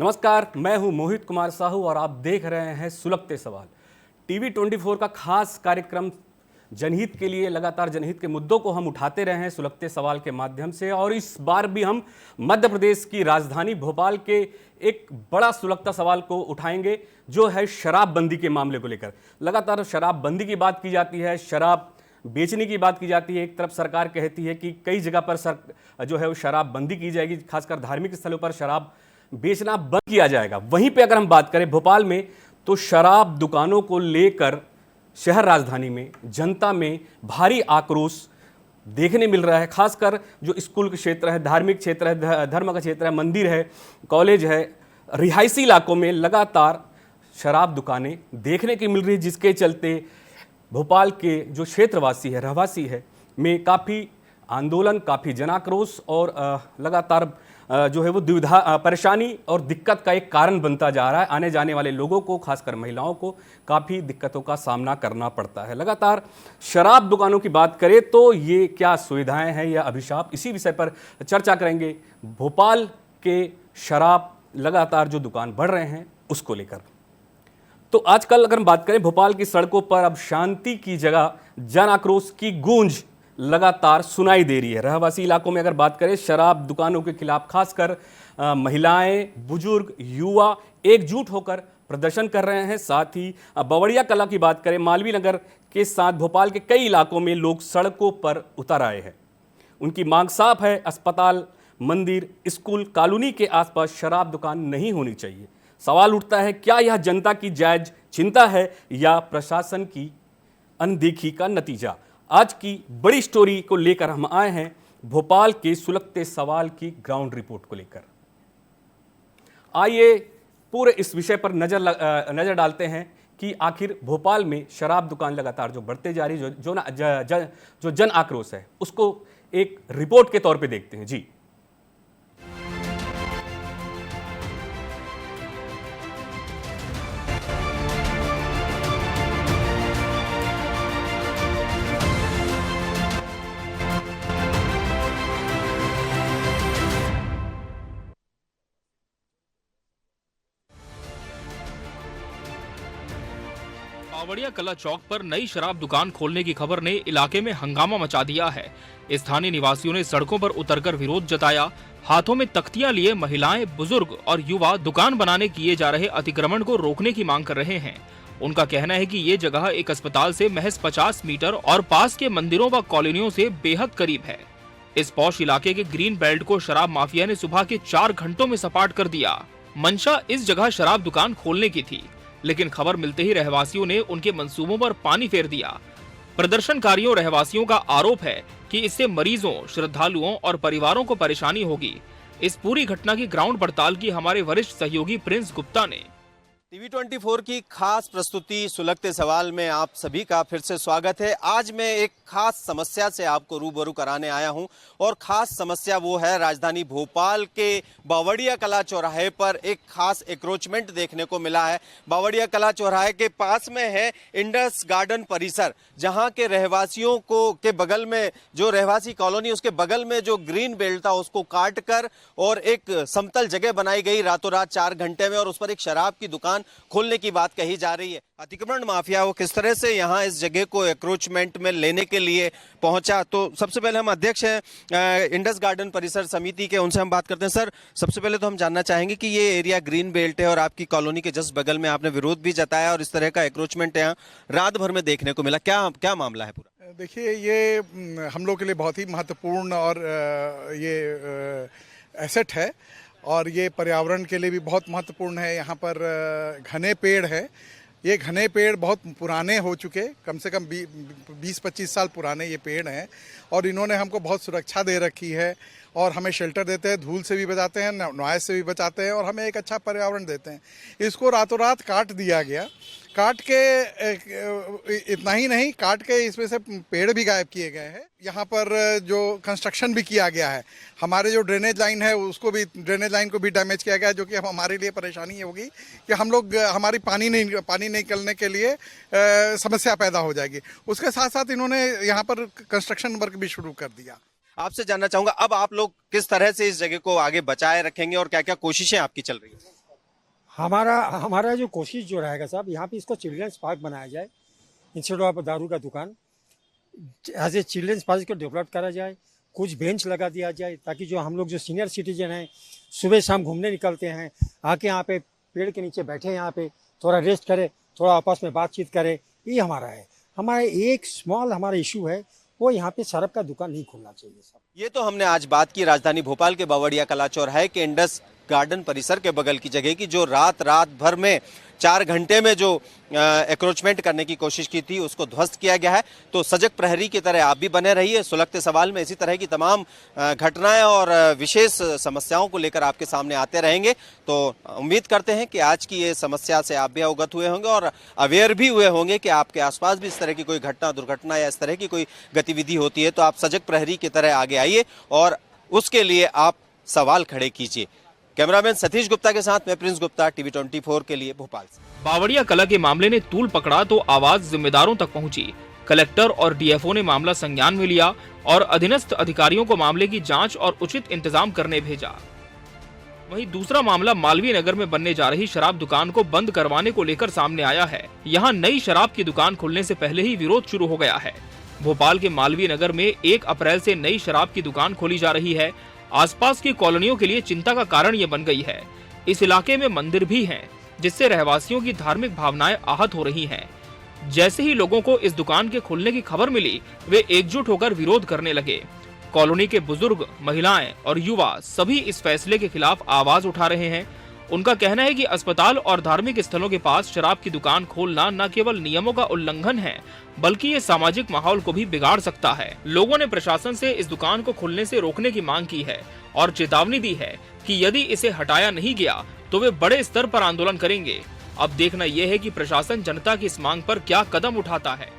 नमस्कार, मैं हूं मोहित कुमार साहू और आप देख रहे हैं सुलगते सवाल। टीवी 24 का खास कार्यक्रम जनहित के लिए लगातार जनहित के मुद्दों को हम उठाते रहे हैं सुलगते सवाल के माध्यम से। और इस बार भी हम मध्य प्रदेश की राजधानी भोपाल के एक बड़ा सुलगता सवाल को उठाएंगे, जो है शराबबंदी के मामले को लेकर। लगातार शराबबंदी की बात की जाती है, शराब बेचने की बात की जाती है। एक तरफ सरकार कहती है कि कई जगह पर जो है वो शराबबंदी की जाएगी, खासकर धार्मिक स्थलों पर शराब बेचना बंद किया जाएगा। वहीं पे अगर हम बात करें भोपाल में, तो शराब दुकानों को लेकर शहर राजधानी में जनता में भारी आक्रोश देखने मिल रहा है। खासकर जो स्कूल के क्षेत्र है, धार्मिक क्षेत्र है, धर्म का क्षेत्र है, मंदिर है, कॉलेज है, रिहायशी इलाकों में लगातार शराब दुकानें देखने की मिल रही है, जिसके चलते भोपाल के जो क्षेत्रवासी है, रहवासी है, में काफ़ी आंदोलन, काफ़ी जनाक्रोश और लगातार जो है वो दुविधा, परेशानी और दिक्कत का एक कारण बनता जा रहा है। आने जाने वाले लोगों को, खासकर महिलाओं को काफ़ी दिक्कतों का सामना करना पड़ता है। लगातार शराब दुकानों की बात करें तो ये क्या सुविधाएं हैं या अभिशाप, इसी विषय पर चर्चा करेंगे। भोपाल के शराब लगातार जो दुकान बढ़ रहे हैं उसको लेकर। तो आजकल अगर हम बात करें, भोपाल की सड़कों पर अब शांति की जगह जन आक्रोश की गूंज लगातार सुनाई दे रही है। रहवासी इलाकों में अगर बात करें, शराब दुकानों के खिलाफ खासकर महिलाएं, बुजुर्ग, युवा एकजुट होकर प्रदर्शन कर रहे हैं। साथ ही बवड़िया कला की बात करें, मालवीय नगर के साथ भोपाल के कई इलाकों में लोग सड़कों पर उतर आए हैं। उनकी मांग साफ है, अस्पताल, मंदिर, स्कूल, कॉलोनी के आसपास शराब दुकान नहीं होनी चाहिए। सवाल उठता है, क्या यह जनता की जायज चिंता है या प्रशासन की अनदेखी का नतीजा? आज की बड़ी स्टोरी को लेकर हम आए हैं, भोपाल के सुलगते सवाल की ग्राउंड रिपोर्ट को लेकर। आइए पूरे इस विषय पर नजर डालते हैं कि आखिर भोपाल में शराब दुकान लगातार जो बढ़ते जा रही, जो जन आक्रोश है, उसको एक रिपोर्ट के तौर पे देखते हैं। जी, बावड़िया कला चौक पर नई शराब दुकान खोलने की खबर ने इलाके में हंगामा मचा दिया है। स्थानीय निवासियों ने सड़कों पर उतरकर विरोध जताया। हाथों में तख्तियां लिए महिलाएं, बुजुर्ग और युवा दुकान बनाने किए जा रहे अतिक्रमण को रोकने की मांग कर रहे हैं। उनका कहना है कि ये जगह एक अस्पताल से महज 50 मीटर और पास के मंदिरों व कॉलोनियों से बेहद करीब है। इस पॉश इलाके के ग्रीन बेल्ट को शराब माफिया ने सुबह के 4 घंटों में सपाट कर दिया। मंशा इस जगह शराब दुकान खोलने की थी, लेकिन खबर मिलते ही रहवासियों ने उनके मंसूबों पर पानी फेर दिया। प्रदर्शनकारियों रहवासियों का आरोप है कि इससे मरीजों, श्रद्धालुओं और परिवारों को परेशानी होगी। इस पूरी घटना की ग्राउंड पड़ताल की हमारे वरिष्ठ सहयोगी प्रिंस गुप्ता ने। टीवी 24 की खास प्रस्तुति सुलगते सवाल में आप सभी का फिर से स्वागत है। आज मैं एक खास समस्या से आपको रूबरू कराने आया हूं, और खास समस्या वो है राजधानी भोपाल के बावड़िया कला चौराहे पर एक खास एक्रोचमेंट देखने को मिला है। बावड़िया कला चौराहे के पास में है इंडस गार्डन परिसर, जहां के रहवासियों को के बगल में जो रहवासी कॉलोनी, उसके बगल में जो ग्रीन बेल्ट था उसको काट कर और एक समतल जगह बनाई गई रातों रात 4 घंटे में, और उस पर एक शराब की दुकान खोलने की बात कही जा रही है। अतिक्रमण माफिया वो किस तरह से यहाँ इस जगह को एक्रोचमेंट में लेने के लिए पहुंचा, तो सबसे पहले हम अध्यक्ष हैं इंडस गार्डन परिसर समिति के, उनसे हम बात करते हैं। सर, सबसे पहले तो हम जानना चाहेंगे कि ये एरिया ग्रीन बेल्ट है और आपकी कॉलोनी के जस्ट बगल में आपने विरोध भी जताया, और इस तरह का एक्रोचमेंट यहाँ रात भर में देखने को मिला। क्या मामला है पूरा? देखिए, ये हम लोग के लिए बहुत ही महत्वपूर्ण और ये एसेट है, और ये पर्यावरण के लिए भी बहुत महत्वपूर्ण है। यहाँ पर घने पेड़ है। ये घने पेड़ बहुत पुराने हो चुके, कम से कम 20-25 साल पुराने ये पेड़ हैं, और इन्होंने हमको बहुत सुरक्षा दे रखी है, और हमें शेल्टर देते हैं, धूल से भी बचाते हैं, नॉइस से भी बचाते हैं, और हमें एक अच्छा पर्यावरण देते हैं। इसको रातों रात काट दिया गया। काट के इतना ही नहीं, काट के इसमें से पेड़ भी गायब किए गए हैं। यहाँ पर जो कंस्ट्रक्शन भी किया गया है, हमारे जो ड्रेनेज लाइन है उसको भी, ड्रेनेज लाइन को भी डैमेज किया गया है, जो कि अब हमारे लिए परेशानी होगी कि हम लोग हमारी पानी निकलने के लिए समस्या पैदा हो जाएगी। उसके साथ साथ इन्होंने यहाँ पर कंस्ट्रक्शन वर्क भी शुरू कर दिया। आपसे जानना चाहूंगा, अब आप लोग किस तरह से इस जगह को आगे बचाए रखेंगे और क्या क्या कोशिशें आपकी चल रही है? हमारा हमारा जो कोशिश जो रहेगा साहब, यहाँ पे इसको चिल्ड्रंस पार्क बनाया जाए इंस्टेड ऑफ दारू का दुकान। एज ए चिल्ड्रंस पार्क को डेवलप करा जाए, कुछ बेंच लगा दिया जाए ताकि जो हम लोग जो सीनियर सिटीजन हैं सुबह शाम घूमने निकलते हैं, आके यहाँ पे पेड़ के नीचे बैठे, यहाँ पे थोड़ा रेस्ट करें, थोड़ा आपस में बातचीत करें। ये हमारा है। हमारा एक स्मॉल हमारा इशू है, वो यहाँ पे शराब का दुकान नहीं खोलना चाहिए साहब। ये तो हमने आज बात की राजधानी भोपाल के बावड़िया कला चौराहे के इंडस गार्डन परिसर के बगल की जगह की, जो रात भर में 4 घंटे में जो एक्रोचमेंट करने की कोशिश की थी उसको ध्वस्त किया गया है। तो सजग प्रहरी की तरह आप भी बने रहिए। सुलगते सवाल में इसी तरह की तमाम घटनाएं और विशेष समस्याओं को लेकर आपके सामने आते रहेंगे। तो उम्मीद करते हैं कि आज की ये समस्या से आप भी अवगत हुए होंगे और अवेयर भी हुए होंगे कि आपके आसपास भी इस तरह की कोई घटना, दुर्घटना या इस तरह की कोई गतिविधि होती है तो आप सजग प्रहरी की तरह आगे आइए और उसके लिए आप सवाल खड़े कीजिए। कैमरामैन सतीश गुप्ता के साथ मैं प्रिंस गुप्ता, टीवी 24 के लिए भोपाल से। बावड़िया कला के मामले ने तूल पकड़ा तो आवाज जिम्मेदारों तक पहुंची। कलेक्टर और डीएफओ ने मामला संज्ञान में लिया और अधीनस्थ अधिकारियों को मामले की जांच और उचित इंतजाम करने भेजा। वहीं दूसरा मामला मालवीय नगर में बनने जा रही शराब दुकान को बंद करवाने को लेकर सामने आया है। यहाँ नई शराब की दुकान खुलने से पहले ही विरोध शुरू हो गया है। भोपाल के मालवीय नगर में 1 अप्रैल से नई शराब की दुकान खोली जा रही है। आसपास की कॉलोनियों के लिए चिंता का कारण ये बन गई है। इस इलाके में मंदिर भी हैं, जिससे रहवासियों की धार्मिक भावनाएं आहत हो रही हैं। जैसे ही लोगों को इस दुकान के खुलने की खबर मिली, वे एकजुट होकर विरोध करने लगे। कॉलोनी के बुजुर्ग, महिलाएं और युवा सभी इस फैसले के खिलाफ आवाज उठा रहे हैं। उनका कहना है कि अस्पताल और धार्मिक स्थलों के पास शराब की दुकान खोलना न केवल नियमों का उल्लंघन है, बल्कि ये सामाजिक माहौल को भी बिगाड़ सकता है। लोगों ने प्रशासन से इस दुकान को खुलने से रोकने की मांग की है और चेतावनी दी है कि यदि इसे हटाया नहीं गया तो वे बड़े स्तर पर आंदोलन करेंगे। अब देखना यह है कि प्रशासन जनता की इस मांग पर क्या कदम उठाता है।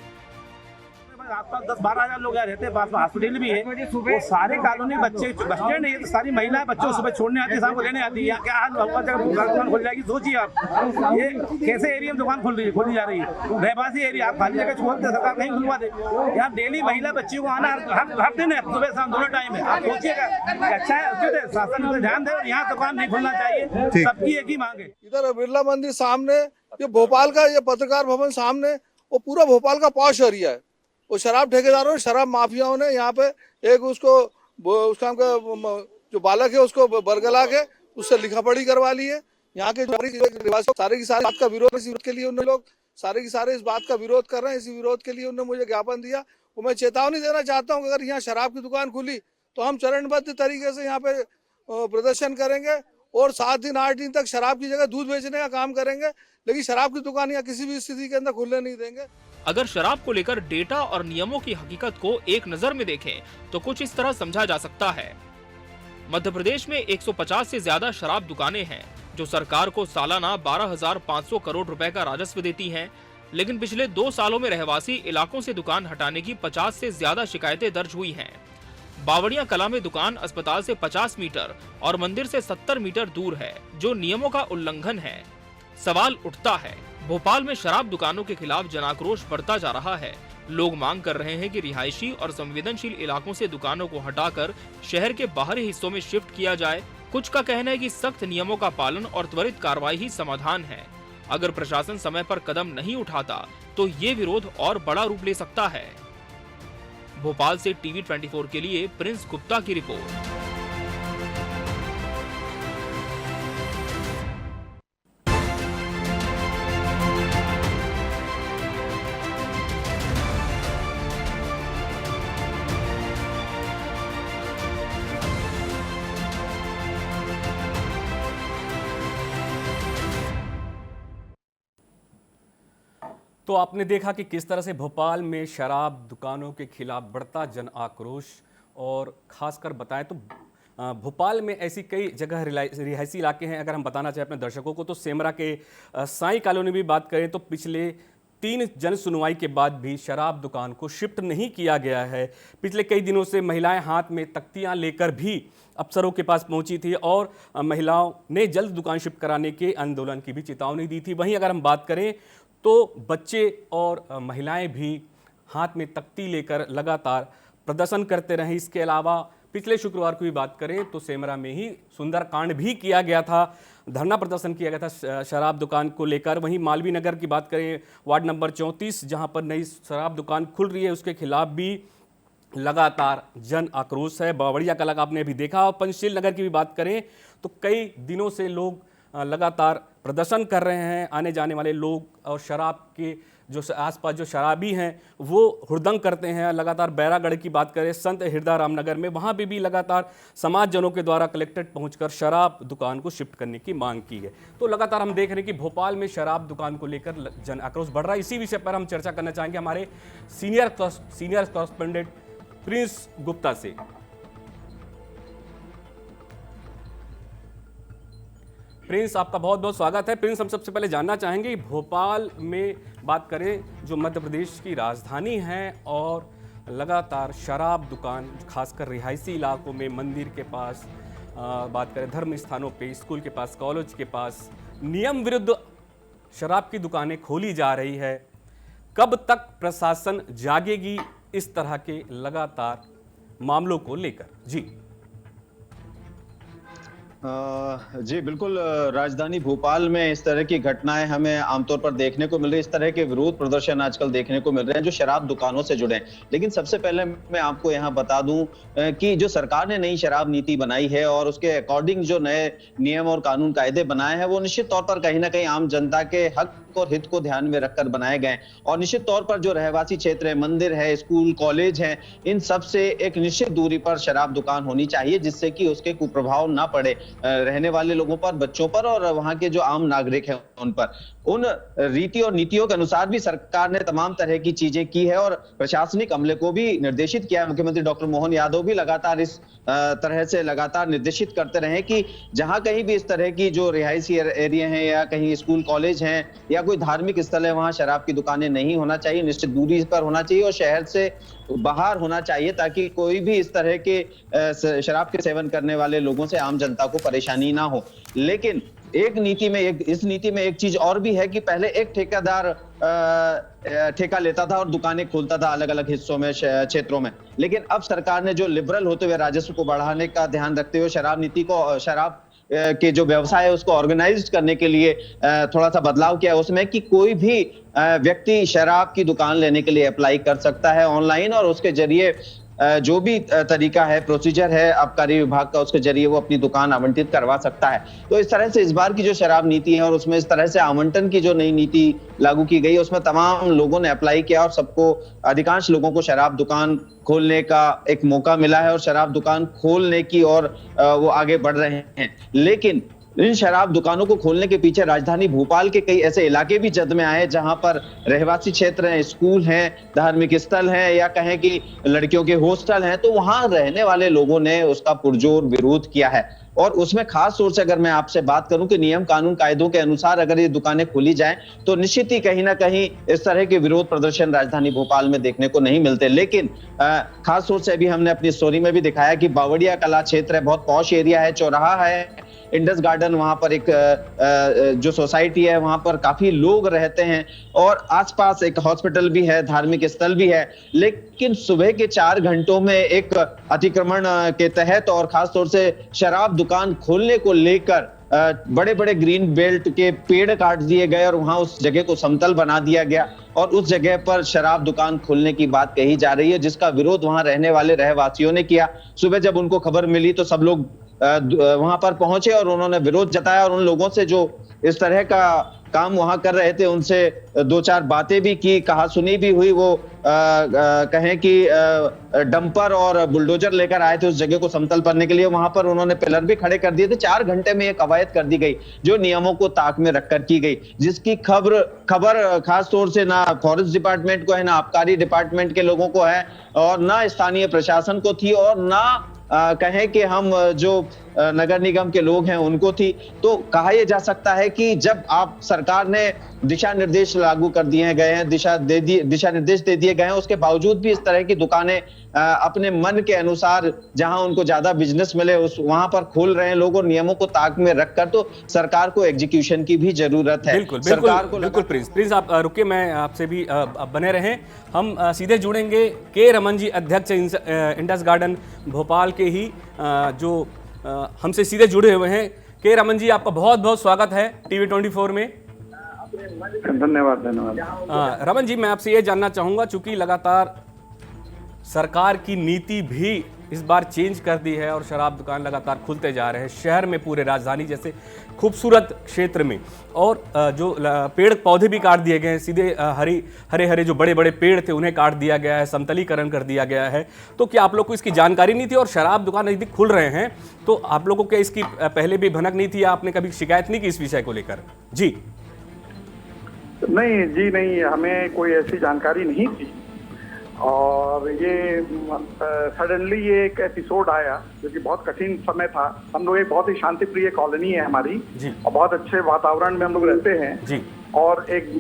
आसपास 10-12 हजार लोग यहाँ रहते हैं, पास में हॉस्पिटल भी है। वो सारे कॉलोनी बच्चे बस स्टैंड है, तो सारी महिलाएं बच्चों को सुबह छोड़ने आती है, शाम को लेने आती है। यहाँ क्या हाल होगा जब दुकान खुल जाएगी, सोचिए आप। ये कैसे एरिया में दुकान खोली जा रही है, रहवासी एरिया। आप खाली जगह छोड़ते, सरकार नहीं खुलवा दे। यहाँ डेली महिला बच्चियों को आना हर दिन है, सुबह शाम दोनों टाइम है। आप सोचिएगा अच्छा है, उचित है, शासन पर ध्यान दे। यहाँ दुकान नहीं खुलना चाहिए, सबकी एक ही मांग है। इधर बिरला मंदिर सामने, ये भोपाल का ये पत्रकार भवन सामने, वो पूरा भोपाल का पॉश एरिया है। वो शराब ठेकेदारों, शराब माफियाओं ने यहाँ पे एक उसका जो बालक है उसको बरगला के उससे लिखा पढ़ी करवा ली है। यहाँ के सारे की सारे बात का विरोध, इस विरोध के लिए उन्हें लोग सारे की सारे इस बात का विरोध कर रहे हैं। इसी विरोध के लिए उन्होंने मुझे ज्ञापन दिया। वो मैं चेतावनी देना चाहता हूँ कि अगर यहाँ शराब की दुकान खुली तो हम चरणबद्ध तरीके से यहाँ पे प्रदर्शन करेंगे और 7 दिन 8 दिन तक शराब की जगह दूध बेचने का काम करेंगे, लेकिन शराब की दुकान यहाँ किसी भी स्थिति के अंदर खुलने नहीं देंगे। अगर शराब को लेकर डेटा और नियमों की हकीकत को एक नजर में देखें तो कुछ इस तरह समझा जा सकता है। मध्य प्रदेश में 150 से ज्यादा शराब दुकानें हैं जो सरकार को सालाना 12,500 करोड़ रुपए का राजस्व देती हैं, लेकिन पिछले 2 सालों में रहवासी इलाकों से दुकान हटाने की 50 से ज्यादा शिकायतें दर्ज हुई हैं। बावड़िया कला में दुकान अस्पताल से 50 मीटर और मंदिर से 70 मीटर दूर है, जो नियमों का उल्लंघन है। सवाल उठता है, भोपाल में शराब दुकानों के खिलाफ जनाक्रोश बढ़ता जा रहा है। लोग मांग कर रहे हैं कि रिहायशी और संवेदनशील इलाकों से दुकानों को हटाकर शहर के बाहरी हिस्सों में शिफ्ट किया जाए। कुछ का कहना है कि सख्त नियमों का पालन और त्वरित कार्रवाई ही समाधान है। अगर प्रशासन समय पर कदम नहीं उठाता तो ये विरोध और बड़ा रूप ले सकता है। भोपाल से टीवी 24 के लिए प्रिंस गुप्ता की रिपोर्ट। तो आपने देखा कि किस तरह से भोपाल में शराब दुकानों के खिलाफ बढ़ता जन आक्रोश, और खासकर बताएं तो भोपाल में ऐसी कई जगह रिहायशी इलाके हैं। अगर हम बताना चाहें अपने दर्शकों को तो सेमरा के साई कॉलोनी भी बात करें तो पिछले 3 जन सुनवाई के बाद भी शराब दुकान को शिफ्ट नहीं किया गया है। पिछले कई दिनों से महिलाएं हाथ में तख्तियां लेकर भी अफसरों के पास पहुंची थी और महिलाओं ने जल्द दुकान शिफ्ट कराने के आंदोलन की भी चेतावनी दी थी। वहीं अगर हम बात करें तो बच्चे और महिलाएं भी हाथ में तख्ती लेकर लगातार प्रदर्शन करते रहे। इसके अलावा पिछले शुक्रवार की भी बात करें तो सेमरा में ही सुंदरकांड भी किया गया था, धरना प्रदर्शन किया गया था शराब दुकान को लेकर। वहीं मालवीय नगर की बात करें, वार्ड नंबर 34 जहां पर नई शराब दुकान खुल रही है, उसके खिलाफ भी लगातार जन आक्रोश है। बावड़िया कला का आपने अभी देखा। और पंचशील नगर की भी बात करें तो कई दिनों से लोग लगातार प्रदर्शन कर रहे हैं। आने जाने वाले लोग और शराब के जो आसपास जो शराबी हैं वो हुड़दंग करते हैं। लगातार बैरागढ़ की बात करें, संत हिरदाराम नगर में, वहाँ पे भी लगातार समाजजनों के द्वारा कलेक्ट्रेट पहुंचकर शराब दुकान को शिफ्ट करने की मांग की है। तो लगातार हम देख रहे हैं कि भोपाल में शराब दुकान को लेकर जन आक्रोश बढ़ रहा है। इसी विषय पर हम चर्चा करना चाहेंगे हमारे सीनियर कॉरेस्पोंडेंट प्रिंस गुप्ता से। प्रिंस, आपका बहुत बहुत स्वागत है। प्रिंस, हम सबसे पहले जानना चाहेंगे भोपाल में बात करें जो मध्य प्रदेश की राजधानी है और लगातार शराब दुकान खासकर रिहायशी इलाकों में, मंदिर के पास, बात करें धर्म स्थानों पे, स्कूल के पास, कॉलेज के पास नियम विरुद्ध शराब की दुकानें खोली जा रही है। कब तक प्रशासन जागेगी इस तरह के लगातार मामलों को लेकर? जी जी बिल्कुल, राजधानी भोपाल में इस तरह की घटनाएं हमें आमतौर पर देखने को मिल रही है। इस तरह के विरोध प्रदर्शन आजकल देखने को मिल रहे हैं जो शराब दुकानों से जुड़े हैं। लेकिन सबसे पहले मैं आपको यहां बता दूं कि जो सरकार ने नई शराब नीति बनाई है और उसके अकॉर्डिंग जो नए नियम और कानून कायदे बनाए हैं वो निश्चित तौर पर कहीं ना कहीं आम जनता के हक और हित को ध्यान में रखकर बनाए गए। और निश्चित तौर पर जो रहवासी क्षेत्र है, मंदिर है, स्कूल, कॉलेज है, इन सब से एक निश्चित दूरी पर शराब दुकान होनी चाहिए जिससे कि उसके कुप्रभाव ना पड़े रहने वाले लोगों पर, बच्चों पर और वहां के जो आम नागरिक हैं उन पर। उन रीति और नीतियों के अनुसार भी सरकार ने तमाम तरह की चीजें की है और प्रशासनिक अमले को भी निर्देशित किया है। मुख्यमंत्री डॉक्टर मोहन यादव भी लगातार इस तरह से लगातार निर्देशित करते रहे कि जहां कहीं भी इस तरह की जो रिहायशी एरिया हैं या कहीं स्कूल कॉलेज हैं या कोई धार्मिक स्थल है, वहां शराब की दुकानें नहीं होना चाहिए, निश्चित दूरी पर होना चाहिए और शहर से बाहर होना चाहिए ताकि कोई भी इस तरह के शराब के सेवन करने वाले लोगों से आम जनता को परेशानी ना हो। लेकिन इस नीति में एक चीज और भी है कि पहले एक ठेकेदार ठेका लेता था और दुकानें खोलता था अलग अलग हिस्सों में, क्षेत्रों में। लेकिन अब सरकार ने जो लिबरल होते हुए राजस्व को बढ़ाने का ध्यान रखते हुए शराब के जो व्यवसाय है उसको ऑर्गेनाइज करने के लिए थोड़ा सा बदलाव किया है उसमें कि कोई भी व्यक्ति शराब की दुकान लेने के लिए अप्लाई कर सकता है ऑनलाइन और उसके जरिए जो भी तरीका है, प्रोसीजर है आबकारी विभाग का, उसके जरिए वो अपनी दुकान आवंटित करवा सकता है। तो इस तरह से इस बार की जो शराब नीति है और उसमें इस तरह से आवंटन की जो नई नीति लागू की गई है उसमें तमाम लोगों ने अप्लाई किया और सबको, अधिकांश लोगों को शराब दुकान खोलने का एक मौका मिला है और शराब दुकान खोलने की और वो आगे बढ़ रहे हैं। लेकिन इन शराब दुकानों को खोलने के पीछे राजधानी भोपाल के कई ऐसे इलाके भी जद में आए जहां पर रहवासी क्षेत्र हैं, स्कूल हैं, धार्मिक स्थल हैं या कहें कि लड़कियों के हॉस्टल हैं, तो वहां रहने वाले लोगों ने उसका पुरजोर विरोध किया है। और उसमें खास तौर से अगर मैं आपसे बात करूं कि नियम कानून कायदों के अनुसार अगर ये दुकानें खोली जाएं तो निश्चित ही कहीं ना कहीं इस तरह के विरोध प्रदर्शन राजधानी भोपाल में देखने को नहीं मिलते। लेकिन खास तौर से अभी हमने अपनी स्टोरी में भी दिखाया कि बावड़िया कला क्षेत्र है, बहुत पॉश एरिया है, चौराहा है, इंडस गार्डन, वहां पर एक जो सोसाइटी है वहां पर काफी लोग रहते हैं और आसपास एक हॉस्पिटल भी है, धार्मिक स्थल भी है। लेकिन सुबह के 4 घंटों में एक अतिक्रमण के तहत और खासतौर से शराब दुकान खोलने को लेकर बड़े बड़े ग्रीन बेल्ट के पेड़ काट दिए गए और वहां उस जगह को समतल बना दिया गया और उस जगह पर शराब दुकान खोलने की बात कही जा रही है जिसका विरोध वहां रहने वाले रहवासियों ने किया। सुबह जब उनको खबर मिली तो सब लोग वहां पर पहुंचे और उन्होंने विरोध जताया और उन लोगों से जो इस तरह का काम वहां कर रहे थे उनसे 2-4 बातें भी की, कहा सुनी भी हुई। वो कहें कि डंपर और बुलडोजर लेकर आए थे उस जगह को समतल करने के लिए, वहां पर उन्होंने पिलर भी खड़े कर दिए थे। 4 घंटे में एक कवायद कर दी गई जो नियमों को ताक में रखकर की गई, जिसकी खबर खास तौर से ना फॉरेस्ट डिपार्टमेंट को है, ना आबकारी डिपार्टमेंट के लोगों को है और ना स्थानीय प्रशासन को थी और ना कहें कि हम जो नगर निगम के लोग हैं उनको थी। तो कहा यह जा सकता है कि जब आप सरकार ने दिशा निर्देश लागू कर दिए गए हैं, दिशा निर्देश दे दिए गए हैं, उसके बावजूद भी इस तरह की दुकानें अपने मन के अनुसार जहां उनको ज्यादा बिजनेस मिले उस वहां पर खोल रहे हैं लोग, और नियमों को ताक में रखकर, तो सरकार को एग्जीक्यूशन की भी जरूरत है। बिल्कुल सरकार को बिल्कुल प्रिंस आप रुकिए, मैं आपसे भी बने रहें। हम सीधे जुड़ेंगे के रमन जी, अध्यक्ष इंडस गार्डन भोपाल के ही, जो हमसे सीधे जुड़े हुए हैं। के रमन जी, आपका बहुत बहुत स्वागत है टीवी 24 में। धन्यवाद। रमन जी, मैं आपसे ये जानना चाहूंगा, चूंकि लगातार सरकार की नीति भी इस बार चेंज कर दी है और शराब दुकान लगातार खुलते जा रहे हैं शहर में, पूरे राजधानी जैसे खूबसूरत क्षेत्र में, और जो पेड़ पौधे भी काट दिए गए हैं, सीधे हरे हरे जो बड़े बड़े पेड़ थे उन्हें काट दिया गया है, समतलीकरण कर दिया गया है। तो क्या आप लोग को इसकी जानकारी नहीं थी? और शराब दुकान नजदीक खुल रहे हैं तो आप लोगों को क्या इसकी पहले भी भनक नहीं थी, या आपने कभी शिकायत नहीं की इस विषय को लेकर? जी नहीं, हमें कोई ऐसी जानकारी नहीं थी। और ये सडनली ये एक एपिसोड आया जो कि बहुत कठिन समय था। हम लोग एक बहुत ही शांतिप्रिय कॉलोनी है हमारी, और बहुत अच्छे वातावरण में हम लोग रहते हैं जी। और एक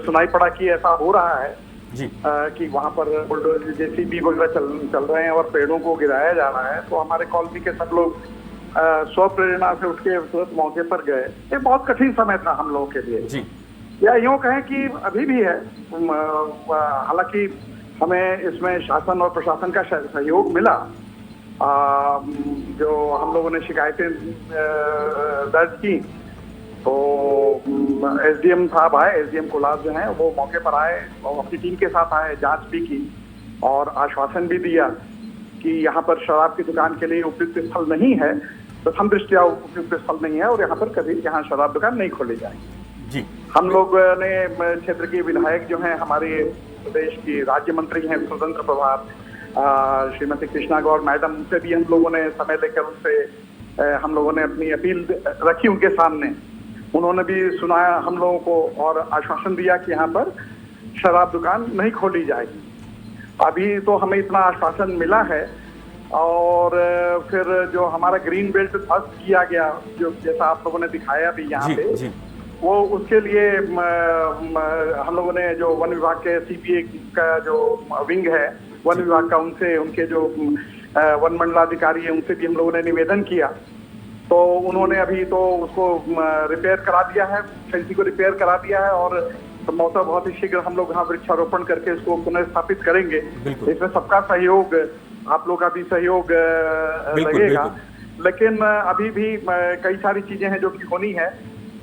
सुनाई पड़ा कि ऐसा हो रहा है जी, कि वहाँ पर बुलडोजर जेसीबी वगैरह चल रहे हैं और पेड़ों को गिराया जा रहा है। तो हमारे कॉलोनी के सब लोग स्व प्रेरणा से उठ के तुरंत मौके पर गए। ये बहुत कठिन समय था हम लोगों के लिए जी। या यूँ कहें कि अभी भी है, हालांकि हमें इसमें शासन और प्रशासन का सहयोग मिला। जो हम लोगों ने शिकायतें दर्ज की तो एसडीएम साहब आए, एसडीएम कोलाब जो हैं वो मौके पर आए और अपनी टीम के साथ आए, जांच भी की और आश्वासन भी दिया कि यहाँ पर शराब की दुकान के लिए उपयुक्त स्थल नहीं है, प्रथम दृष्टया उपयुक्त स्थल नहीं है, और यहाँ पर कभी यहाँ शराब दुकान नहीं खोली जाएगी जी। हम लोग ने क्षेत्र के विधायक जो हैं, हमारे प्रदेश की राज्य मंत्री हैं स्वतंत्र प्रभार श्रीमती कृष्णा गौर मैडम, उनसे भी हम लोगों ने समय लेकर उनसे हम लोगों ने अपनी अपील रखी उनके सामने। उन्होंने भी सुनाया हम लोगों को और आश्वासन दिया कि यहाँ पर शराब दुकान नहीं खोली जाएगी। अभी तो हमें इतना आश्वासन मिला है। और फिर जो हमारा ग्रीन बेल्ट ध्वस्त किया गया, जो जैसा आप लोगों ने दिखाया भी यहाँ पे, वो उसके लिए हम लोगों ने जो वन विभाग के सीपीए का जो विंग है वन विभाग का, उनसे, उनके जो वन मंडलाधिकारी है उनसे भी हम लोगों ने निवेदन किया। तो उन्होंने अभी तो उसको रिपेयर करा दिया है, फेंसी को रिपेयर करा दिया है, और संभवतः बहुत ही शीघ्र हम लोग यहाँ वृक्षारोपण करके इसको पुनर्स्थापित करेंगे। इसमें सबका सहयोग, आप लोग का भी सहयोग लगेगा। लेकिन अभी भी कई सारी चीजें हैं जो कि होनी है।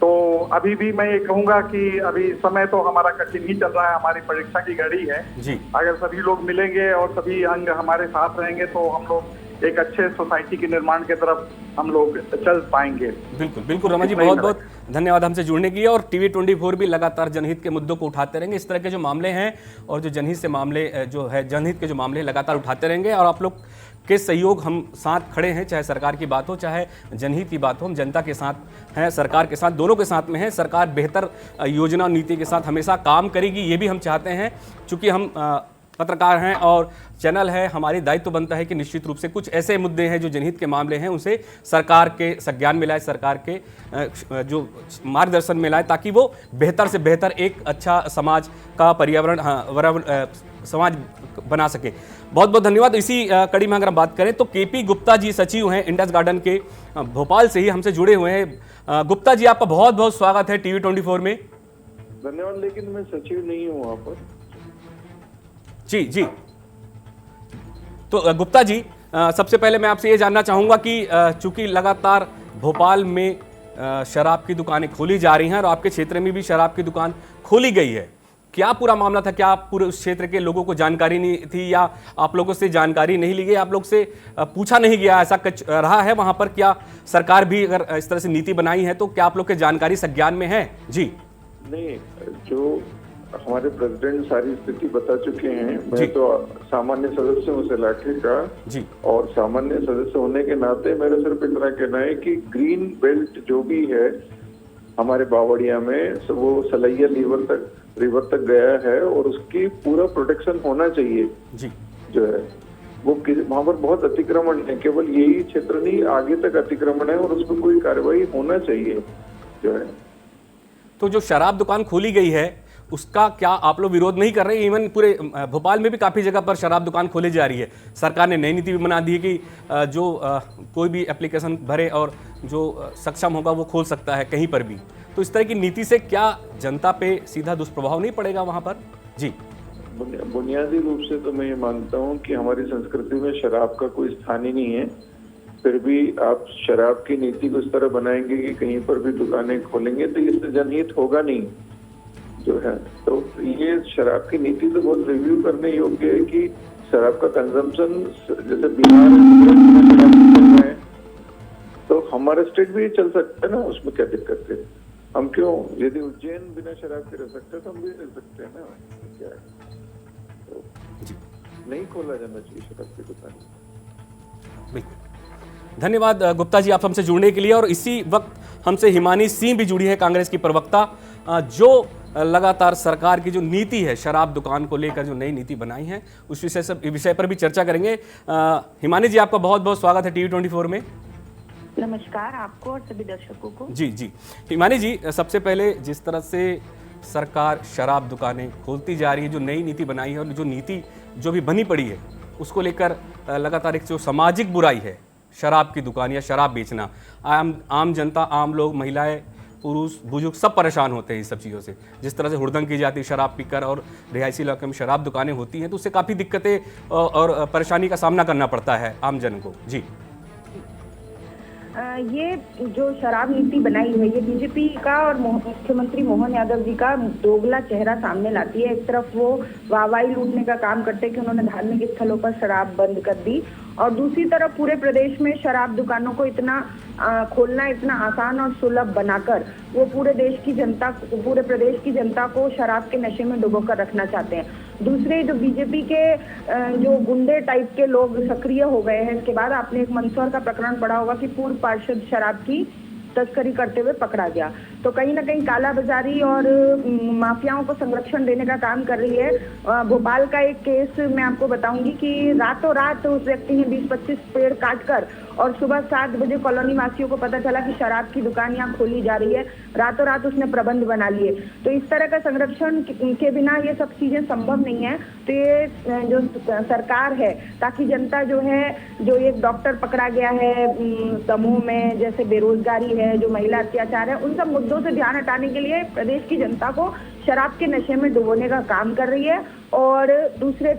तो अभी भी मैं ये कहूंगा कि अभी समय तो हमारा कठिन ही चल रहा है, हमारी परीक्षा की घड़ी है जी। अगर सभी लोग मिलेंगे और सभी अंग हमारे साथ रहेंगे तो हम लोग एक अच्छे सोसाइटी के निर्माण की तरफ हम लोग चल पाएंगे। बिल्कुल रमन जी, बहुत बहुत धन्यवाद हमसे जुड़ने के लिए। और टीवी 24 भी लगातार जनहित के मुद्दों को उठाते रहेंगे। इस तरह के जो मामले हैं और जो जनहित से मामले जो है, जनहित के जो मामले लगातार उठाते रहेंगे, और आप लोग के सहयोग हम साथ खड़े हैं, चाहे सरकार की बात हो चाहे जनहित की बात हो। हम जनता के साथ हैं, सरकार के साथ, दोनों के साथ में है। सरकार बेहतर योजना और नीति के साथ हमेशा काम करेगी, ये भी हम चाहते हैं। चूँकि हम पत्रकार हैं और चैनल है, हमारी दायित्व बनता है कि निश्चित रूप से कुछ ऐसे मुद्दे हैं जो जनहित के मामले हैं उसे सरकार के संज्ञान में लाए, सरकार के जो मार्गदर्शन में लाए, ताकि वो बेहतर से बेहतर एक अच्छा समाज का पर्यावरण समाज बना सके। बहुत बहुत धन्यवाद। इसी कड़ी में अगर हम बात करें तो केपी गुप्ता जी सचिव हैं इंडस गार्डन के, भोपाल से ही हमसे जुड़े हुए हैं। गुप्ता जी, आपका बहुत बहुत स्वागत है टीवी 24 में। धन्यवाद, लेकिन मैं सचिव नहीं हूँ वहाँ पर। जी तो गुप्ता जी, सबसे पहले मैं आपसे ये जानना चाहूंगा कि चूंकि लगातार भोपाल में शराब की दुकानें खोली जा रही हैं और आपके क्षेत्र में भी शराब की दुकान खोली गई है, क्या पूरा मामला था? क्या आप पूरे उस क्षेत्र के लोगों को जानकारी नहीं थी, या आप लोगों से जानकारी नहीं ली गई, आप लोग से पूछा नहीं गया, ऐसा कुछ रहा है वहां पर? क्या सरकार भी अगर इस तरह से नीति बनाई है तो क्या आप लोग के जानकारी संज्ञान में है? जी नहीं, जो हमारे प्रेसिडेंट सारी स्थिति बता चुके हैं। मैं तो सामान्य सदस्य हूँ इलाके का जी, और सामान्य सदस्य होने के नाते मेरा सिर्फ इतना कहना है कि ग्रीन बेल्ट जो भी है हमारे बावड़िया में, वो सलैया रिवर तक गया है और उसकी पूरा प्रोटेक्शन होना चाहिए जी, जो है वहां पर बहुत अतिक्रमण है, केवल यही क्षेत्र नहीं आगे तक अतिक्रमण है और उस पर कोई कार्रवाई होना चाहिए जो है। तो जो शराब दुकान खोली गई है उसका क्या आप लोग विरोध नहीं कर रहे? इवन पूरे भोपाल में भी काफ़ी जगह पर शराब दुकान खोली जा रही है। सरकार ने नई नीति भी बना दी है कि जो कोई भी एप्लीकेशन भरे और जो सक्षम होगा वो खोल सकता है कहीं पर भी। तो इस तरह की नीति से क्या जनता पे सीधा दुष्प्रभाव नहीं पड़ेगा वहाँ पर? जी, बुनियादी रूप से तो मैं ये मानता हूँ कि हमारी संस्कृति में शराब का कोई स्थान ही नहीं है। फिर भी आप शराब की नीति को इस तरह बनाएंगे कि कहीं पर भी दुकानें खोलेंगे तो इससे जनहित होगा नहीं जो है। तो ये शराब की नीति तो बहुत रिव्यू करने योग्य है कि शराब का कंजम्पशन जैसे बिहार में तो हमारा स्टेट भी चल सकता है ना, उसमें क्या दिक्कत है? हम क्यों, यदि उज्जैन बिना शराब के रह सकते हैं तो हम भी रह सकते हैं ना, क्या है? तो नहीं खोला जाना चाहिए शराब की दुकान। बिल्कुल, धन्यवाद गुप्ता जी आप हमसे जुड़ने के लिए। और इसी वक्त हमसे हिमानी सिंह भी जुड़ी है, कांग्रेस की प्रवक्ता, जो लगातार सरकार की जो नीति है शराब दुकान को लेकर जो नई नीति बनाई है उस विषय पर भी चर्चा करेंगे। हिमानी जी आपका बहुत बहुत स्वागत है TV24 में। नमस्कार आपको और सभी दर्शकों को। जी जी, हिमानी जी सबसे पहले जिस तरह से सरकार शराब दुकानें खोलती जा रही है, जो नई नीति बनाई है और जो नीति जो भी बनी पड़ी है उसको लेकर लगातार एक जो सामाजिक बुराई है शराब की दुकान या शराब बेचना, आम जनता, आम लोग, महिलाएं, पुरुष, बुजुर्ग सब परेशान होते हैं इस सब चीज़ों से। जिस तरह से हुड़दंग की जाती है शराब पीकर और रिहायशी इलाके में शराब दुकानें होती हैं तो उससे काफ़ी दिक्कतें और परेशानी का सामना करना पड़ता है आम जन को। जी, ये जो शराब नीति बनाई है ये बीजेपी का और मुख्यमंत्री मोहन यादव जी का दोगला चेहरा सामने लाती है। एक तरफ वो वाहवाही लूटने का काम करते हैं कि उन्होंने धार्मिक स्थलों पर शराब बंद कर दी, और दूसरी तरफ पूरे प्रदेश में शराब दुकानों को इतना खोलना इतना आसान और सुलभ बनाकर वो पूरे प्रदेश की जनता को शराब के नशे में डुबोकर रखना चाहते हैं। दूसरे जो बीजेपी के जो गुंडे टाइप के लोग सक्रिय हो गए हैं, इसके बाद आपने एक मंदसौर का प्रकरण पढ़ा होगा कि पूर्व पार्षद शराब की तस्करी करते हुए पकड़ा गया। तो कहीं ना कहीं काला बाजारी और माफियाओं को संरक्षण देने का काम कर रही है। भोपाल का एक केस मैं आपको बताऊंगी कि रातों रात उस व्यक्ति ने 20-25 पेड़ काटकर और सुबह 7 बजे कॉलोनी वासियों को पता चला कि शराब की दुकान यहाँ खोली जा रही है, रातों रात उसने प्रबंध बना लिए। तो इस तरह का संरक्षण के बिना ये सब चीजें संभव नहीं है। तो ये जो सरकार है, ताकि जनता जो है, जो एक डॉक्टर पकड़ा गया है समूह में, जैसे बेरोजगारी है, जो महिला अत्याचार है, उन सब मुद्दों से ध्यान हटाने के लिए प्रदेश की जनता को शराब के नशे में डुबोने का काम कर रही है और दूसरे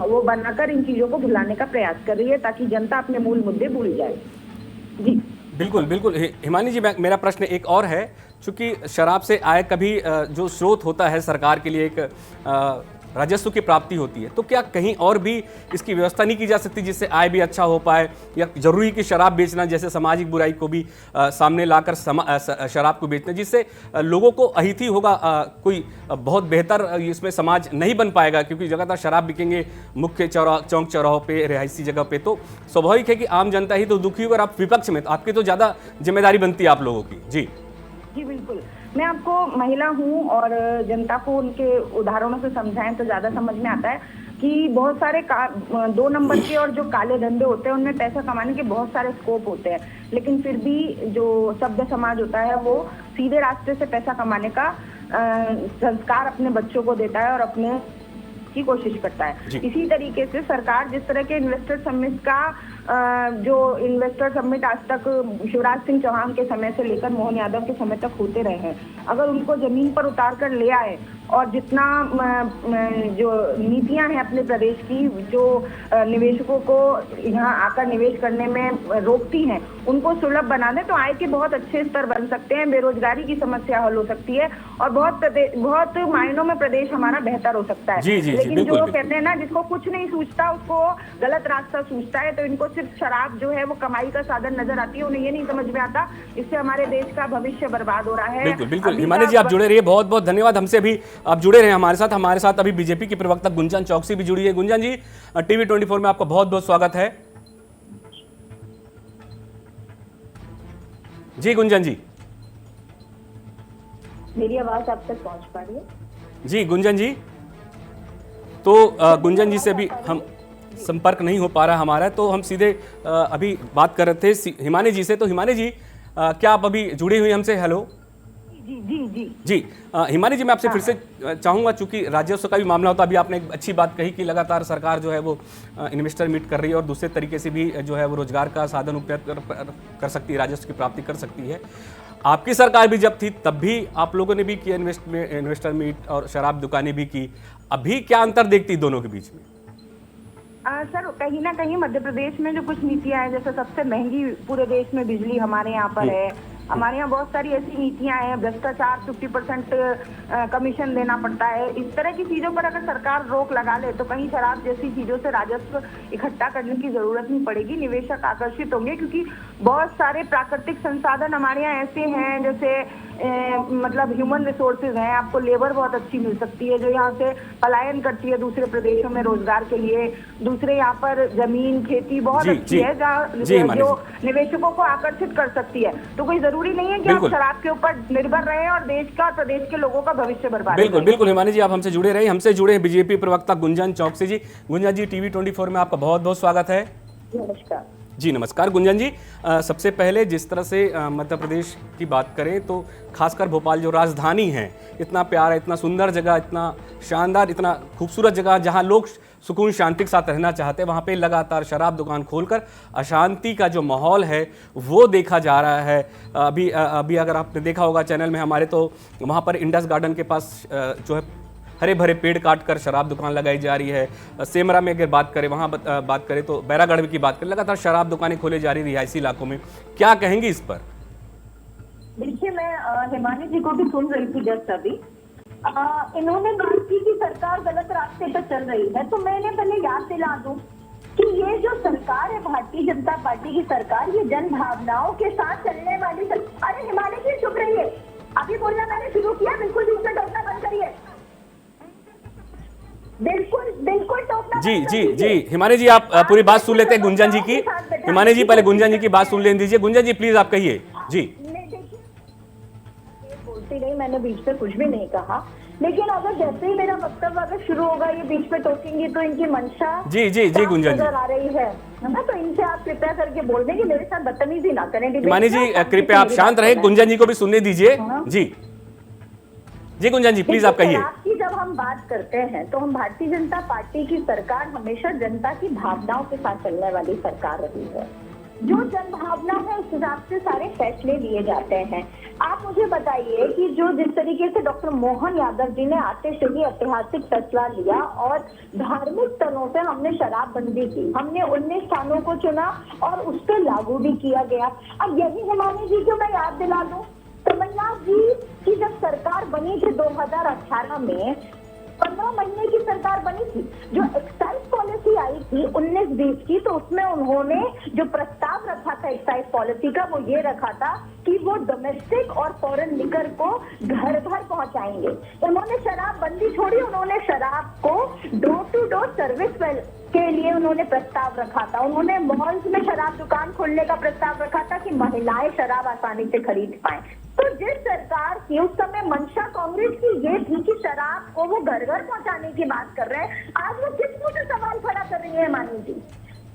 वो बनाकर इन चीजों को भुलाने का प्रयास कर रही है ताकि जनता अपने मूल मुद्दे भूल जाए। जी बिल्कुल बिल्कुल। हिमानी जी मेरा प्रश्न एक और है, चूंकि शराब से आय का भी जो स्रोत होता है सरकार के लिए एक राजस्व की प्राप्ति होती है, तो क्या कहीं और भी इसकी व्यवस्था नहीं की जा सकती जिससे आय भी अच्छा हो पाए? या जरूरी कि शराब बेचना जैसे सामाजिक बुराई को भी सामने लाकर शराब को बेचना, जिससे लोगों को अहित ही होगा, कोई बहुत बेहतर इसमें समाज नहीं बन पाएगा? क्योंकि लगातार शराब बिकेंगे मुख्य चौक चौराहों पे, रिहायशी जगह पे, तो स्वाभाविक है कि आम जनता ही तो दुखी होगी और आप विपक्ष में, तो आपकी तो ज़्यादा जिम्मेदारी बनती है आप लोगों की। जी जी बिल्कुल, मैं आपको महिला हूँ और जनता को उनके उदाहरणों से समझाएं तो ज़्यादा समझ में आता है कि बहुत सारे 2 नंबर के और जो काले धंधे होते हैं उनमें पैसा कमाने के बहुत सारे स्कोप होते हैं, लेकिन फिर भी जो सभ्य समाज होता है वो सीधे रास्ते से पैसा कमाने का संस्कार अपने बच्चों को देता है और अपने की कोशिश करता है। इसी तरीके से सरकार जिस तरह के इन्वेस्टर समिट का जो इन्वेस्टर समिट आज तक शिवराज सिंह चौहान के समय से लेकर मोहन यादव के समय तक होते रहे हैं, अगर उनको जमीन पर उतार कर ले आए और जितना जो नीतियां हैं अपने प्रदेश की जो निवेशकों को यहाँ आकर निवेश करने में रोकती हैं, उनको सुलभ बना दें तो आय के बहुत अच्छे स्तर बन सकते हैं, बेरोजगारी की समस्या हल हो सकती है और बहुत मायनों में प्रदेश हमारा बेहतर हो सकता है। लेकिन जो कहते हैं ना, जिसको कुछ नहीं सूझता उसको गलत रास्ता सूझता है, तो इनको सिर्फ शराब जो है वो कमाई का साधन नजर आती है, उन्हें ये नहीं समझ में आता इससे हमारे देश का भविष्य बर्बाद हो रहा है। बिल्कुल बिल्कुल। हिमानी जी आप जुड़े रहिए, बहुत बहुत धन्यवाद, हमसे भी आप जुड़े रहे हमारे साथ अभी बीजेपी की प्रवक्ता गुंजन चौकसी भी जुड़ी है। गुंजन जी, TV24 में आपका बहुत बहुत स्वागत है। जी गुंजन जी, मेरी आवाज आप तक पहुंच पा रही है? जी गुंजन जी, तो गुंजन जी से भी हम संपर्क नहीं हो पा रहा हमारा, तो हम सीधे अभी बात कर रहे थे हिमानी जी से। तो हिमानी जी, क्या आप अभी जुड़ी हुई हमसे? हेलो जी। हिमानी जी, मैं आपसे फिर से चाहूँगा, चूंकि राजस्व का भी मामला होता है, अभी आपने एक अच्छी बात कही कि लगातार सरकार जो है वो इन्वेस्टर मीट कर रही है और दूसरे तरीके से भी जो है वो रोजगार का साधन उपलब्ध कर सकती है, राजस्व की प्राप्ति कर सकती है। आपकी सरकार भी जब थी तब भी आप लोगों ने भी किया इन्वेस्टर मीट और शराब दुकानें भी की। अभी क्या अंतर देखती दोनों के बीच में? सर, कहीं ना कहीं मध्य प्रदेश में जो कुछ नीतियां हैं, जैसे सबसे महंगी पूरे देश में बिजली हमारे यहाँ पर है, हमारे यहाँ बहुत सारी ऐसी नीतियां हैं, भ्रष्टाचार 50% कमीशन देना पड़ता है, इस तरह की चीजों पर अगर सरकार रोक लगा ले तो कहीं शराब जैसी चीजों से राजस्व इकट्ठा करने की जरूरत नहीं पड़ेगी, निवेशक आकर्षित होंगे, क्योंकि बहुत सारे प्राकृतिक संसाधन हमारे यहाँ ऐसे हैं, जैसे मतलब ह्यूमन रिसोर्सेज हैं, आपको लेबर बहुत अच्छी मिल सकती है जो यहाँ से पलायन करती है दूसरे प्रदेशों में रोजगार के लिए। दूसरे यहाँ पर जमीन खेती बहुत अच्छी है जहाँ जो निवेशकों को आकर्षित कर सकती है। तो कोई जरूरी नहीं है कि आप शराब के ऊपर निर्भर रहे और देश का और प्रदेश के लोगों का भविष्य बर्बाद। बिल्कुल बिल्कुल हिमानी जी, आप हमसे जुड़े रहे। हमसे जुड़े हैं बीजेपी प्रवक्ता गुंजन चौकसी जी। गुंजन जी, टीवी 24 में आपका बहुत बहुत स्वागत है। नमस्कार जी। नमस्कार गुंजन जी, सबसे पहले जिस तरह से मध्य प्रदेश की बात करें तो खासकर भोपाल जो राजधानी है, इतना प्यारा, इतना सुंदर जगह, इतना शानदार, इतना खूबसूरत जगह जहां लोग सुकून शांति के साथ रहना चाहते हैं, वहां पे लगातार शराब दुकान खोलकर अशांति का जो माहौल है वो देखा जा रहा है। अभी अगर आपने देखा होगा चैनल में हमारे, तो वहाँ पर इंडस गार्डन के पास जो है हरे भरे पेड़ काटकर शराब दुकान लगाई जा रही है। सेमरा में अगर बात करें, वहाँ बात करें तो बैरागढ़ की बात करें, लगातार शराब दुकानें खोले जा रही रिहायशी इलाकों में। क्या कहेंगी इस पर? देखिए, मैं हिमानी जी को भी सुन रही थी जस्ट अभी। इन्होंने बात की कि सरकार गलत रास्ते पर चल रही है, तो मैंने पहले याद दिला दूं कि ये जो सरकार है भारतीय जनता पार्टी की सरकार, ये जन भावनाओं के साथ चलने वाली अरे हिमानी जी चुप रहिए, अभी बोलना मैंने शुरू किया, बिल्कुल बीच में टोकना बंद करिए, बिल्कुल टोकना। जी हिमानी जी, आप पूरी बात सुन लेते हैं गुंजन जी की। हिमानी जी, पहले गुंजन जी की बात सुन लेने दीजिए। गुंजन जी प्लीज आप कहिए। जी बोलती नहीं, मैंने बीच में कुछ भी नहीं कहा, लेकिन अगर जैसे ही मेरा वक्तव्य अगर शुरू होगा ये बीच में टोकेंगे तो इनकी मंशा जी गुंजन जी आ रही है ना, तो इनसे आप कृपया करके बोल दें कि मेरे साथ बदतमीजी ना करें। हिमानी जी कृपया आप शांत रहे, गुंजन जी को भी सुनने दीजिए। जी गुंजन जी प्लीज आप कहिए। जब हम बात करते हैं तो हम भारतीय जनता पार्टी की सरकार हमेशा जनता की भावनाओं के साथ चलने वाली सरकार रही है। जो जन भावना है उस हिसाब से सारे फैसले लिए जाते हैं। आप मुझे बताइए कि जो जिस तरीके से डॉक्टर मोहन यादव जी ने आते से ही ऐतिहासिक फैसला लिया और धार्मिक स्थलों से हमने शराबबंदी की, हमने 19 स्थानों को चुना और उस पर लागू भी किया गया। अब यही हिमानी जी को मैं याद दिला दूं, कमलनाथ जी की जब सरकार बनी थी 2018 में, 15 महीने की सरकार बनी थी, जो एक्साइज पॉलिसी आई थी 19-20 की, तो उसमें उन्होंने जो प्रस्ताव रखा था एक्साइज पॉलिसी का, वो ये रखा था कि वो डोमेस्टिक और फॉरेन लिकर को घर घर पहुंचाएंगे। उन्होंने शराब बंदी छोड़ी, उन्होंने शराब को डोर टू डोर सर्विस के लिए उन्होंने प्रस्ताव रखा था। उन्होंने मॉल्स में शराब दुकान खोलने का प्रस्ताव रखा था कि महिलाएं शराब आसानी से खरीद पाएं। तो जिस सरकार की उस समय मंशा कांग्रेस की ये थी कि शराब को वो घर घर पहुंचाने की बात कर रहे हैं, आज वो किस मुंह से सवाल खड़ा कर रही है मानी जी?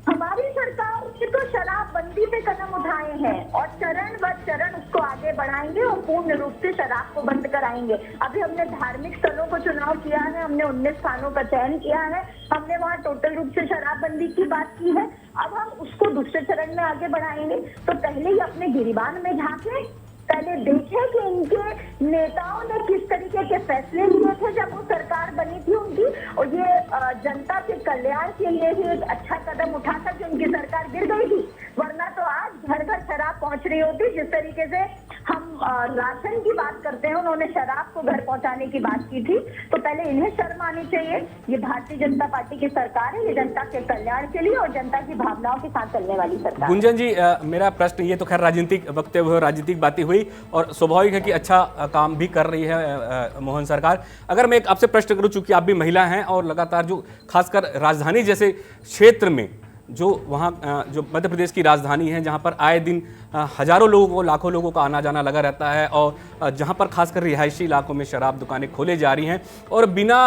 हमारी सरकार ने तो शराबबंदी पे कदम उठाए हैं और चरण व चरण उसको आगे बढ़ाएंगे और पूर्ण रूप से शराब को बंद कराएंगे। अभी हमने धार्मिक स्थलों को चुनाव किया है, हमने 19 स्थानों का चयन किया है, हमने वहाँ टोटल रूप से शराबबंदी की बात की है। अब हम उसको दूसरे चरण में आगे बढ़ाएंगे। तो पहले ही अपने गिरिबान में झांके, पहले देखे कि इनके नेताओं ने किस तरीके के फैसले लिए थे जब वो सरकार बनी थी उनकी, और ये जनता के कल्याण के लिए ही एक अच्छा कदम उठा था कि उनकी सरकार गिर गई थी, वरना तो आज घर घर शराब पहुंच रही होती। जिस तरीके से हम राशन की बात करते हैं, उन्होंने शराब को घर पहुंचाने की बात की थी, तो पहले इन्हें शर्म आनी चाहिए। ये भारतीय जनता पार्टी की सरकार है, ये जनता के कल्याण के लिए और जनता की भावनाओं के साथ चलने वाली सरकार। गुंजन जी, मेरा प्रश्न, ये तो खैर राजनीतिक वक्तव्य हुए, राजनीतिक बातें हुई और स्वाभाविक है कि अच्छा काम भी कर रही है मोहन सरकार। अगर मैं एक आपसे प्रश्न करूं, चूंकि आप भी महिला हैं और लगातार जो खासकर राजधानी जैसे क्षेत्र में, जो वहाँ जो मध्य प्रदेश की राजधानी है, जहाँ पर आए दिन हजारों लोगों को, लाखों लोगों का आना जाना लगा रहता है और जहां पर खासकर रिहायशी इलाकों में शराब दुकानें खोले जा रही हैं और बिना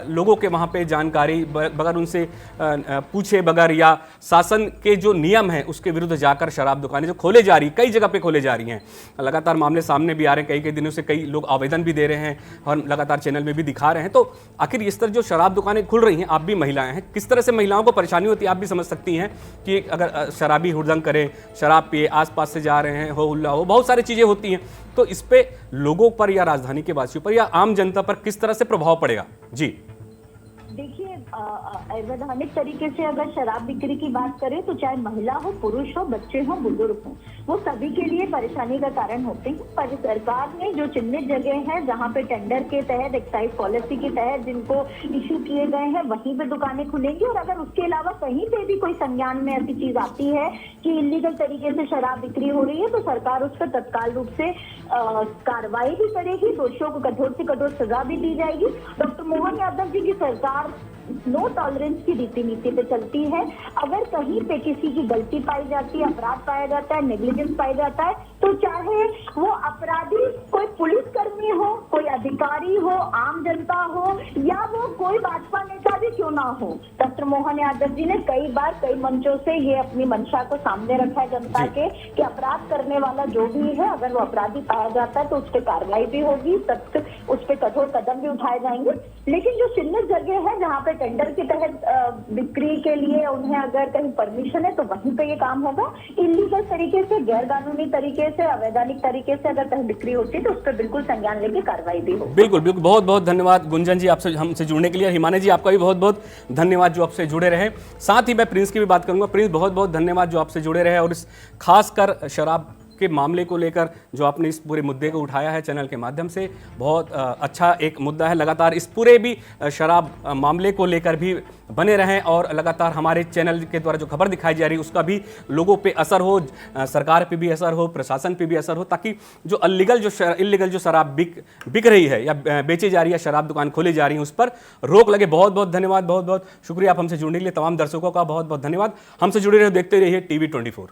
लोगों के वहां पे जानकारी, बगैर उनसे पूछे बगैर या शासन के जो नियम हैं उसके विरुद्ध जाकर शराब दुकानें जो खोले जा रही, कई जगह पे खोले जा रही हैं। लगातार मामले सामने भी आ रहे हैं, कई दिनों से कई लोग आवेदन भी दे रहे हैं और लगातार चैनल में भी दिखा रहे हैं। तो आखिर इस तरह जो शराब दुकानें खुल रही हैं, आप भी महिलाएं हैं, किस तरह से महिलाओं को परेशानी होती है आप भी समझ सकती हैं कि अगर शराबी हुड़दंग करें, शराब पिए, आसपास से जा रहे हैं, हो हल्ला हो, बहुत सारी चीजें होती हैं। तो इस पे लोगों पर या राजधानी के वासियों पर या आम जनता पर किस तरह से प्रभाव पड़ेगा? जी देखिए, अवैधानिक तरीके से अगर शराब बिक्री की बात करें तो चाहे महिला हो, पुरुष हो, बच्चे हो, बुजुर्ग हो, वो सभी के लिए परेशानी का कारण होते हैं। पर सरकार ने जो चिन्हित जगह है जहाँ पे टेंडर के तहत, एक्साइज पॉलिसी के तहत जिनको इश्यू किए गए हैं, वहीं पे दुकानें खुलेंगी। और अगर उसके अलावा कहीं पे भी कोई संज्ञान में ऐसी चीज आती है कि इलीगल तरीके से शराब बिक्री हो रही है तो सरकार उस पर तत्काल रूप से कार्रवाई भी करेगी, दोषियों को कठोर से कठोर सजा भी दी जाएगी। डॉक्टर मोहन यादव जी की सरकार नो टॉलरेंस की रीति नीति पे चलती है। अगर कहीं पे किसी की गलती पाई जाती है, अपराध पाया जाता है, नेग्लिजेंस पाया जाता है, तो चाहे वो अपराधी कोई पुलिसकर्मी हो, कोई अधिकारी हो, आम जनता हो या वो कोई भाजपा नेता भी क्यों ना हो, डॉक्टर मोहन यादव जी ने कई बार कई मंचों से ये अपनी मंशा को सामने रखा है जनता के कि अपराध करने वाला जो भी है, अगर वो अपराधी पाया जाता है तो उस पर कार्रवाई भी होगी, सख्त उस पर कठोर कदम भी उठाए जाएंगे। लेकिन जो चिन्हित जगह है जहाँ पे टेंडर के तहत बिक्री के लिए उन्हें अगर कहीं परमिशन है तो वहीं पे ये काम होगा। इलीगल तरीके से, गैर कानूनी तरीके से, अवैधानिक तरीके से अगर कहीं बिक्री होती है तो उस पर बिल्कुल संज्ञान लेके कार्रवाई भी होगी। बिल्कुल बिल्कुल, बहुत बहुत धन्यवाद गुंजन जी आपसे हमसे जुड़ने के लिए। हिमानी जी आपका भी बहुत बहुत धन्यवाद जो आपसे जुड़े रहे। साथ ही मैं प्रिंस की भी बात करूंगा। प्रिंस, बहुत बहुत धन्यवाद जो आपसे जुड़े रहे और इस खासकर शराब के मामले को लेकर जो आपने इस पूरे मुद्दे को उठाया है चैनल के माध्यम से, बहुत अच्छा एक मुद्दा है। लगातार इस पूरे भी शराब मामले को लेकर भी बने रहें और लगातार हमारे चैनल के द्वारा जो खबर दिखाई जा रही है उसका भी लोगों पे असर हो, सरकार पे भी असर हो, प्रशासन पे भी असर हो, ताकि जो इलीगल जो शराब बिक रही है या बेची जा रही है, शराब दुकान खोली जा रही है, उस पर रोक लगे। बहुत बहुत धन्यवाद, बहुत बहुत शुक्रिया आप हमसे जुड़ने के लिए। तमाम दर्शकों का बहुत बहुत धन्यवाद। हमसे जुड़े रहे, देखते रहिए TV24।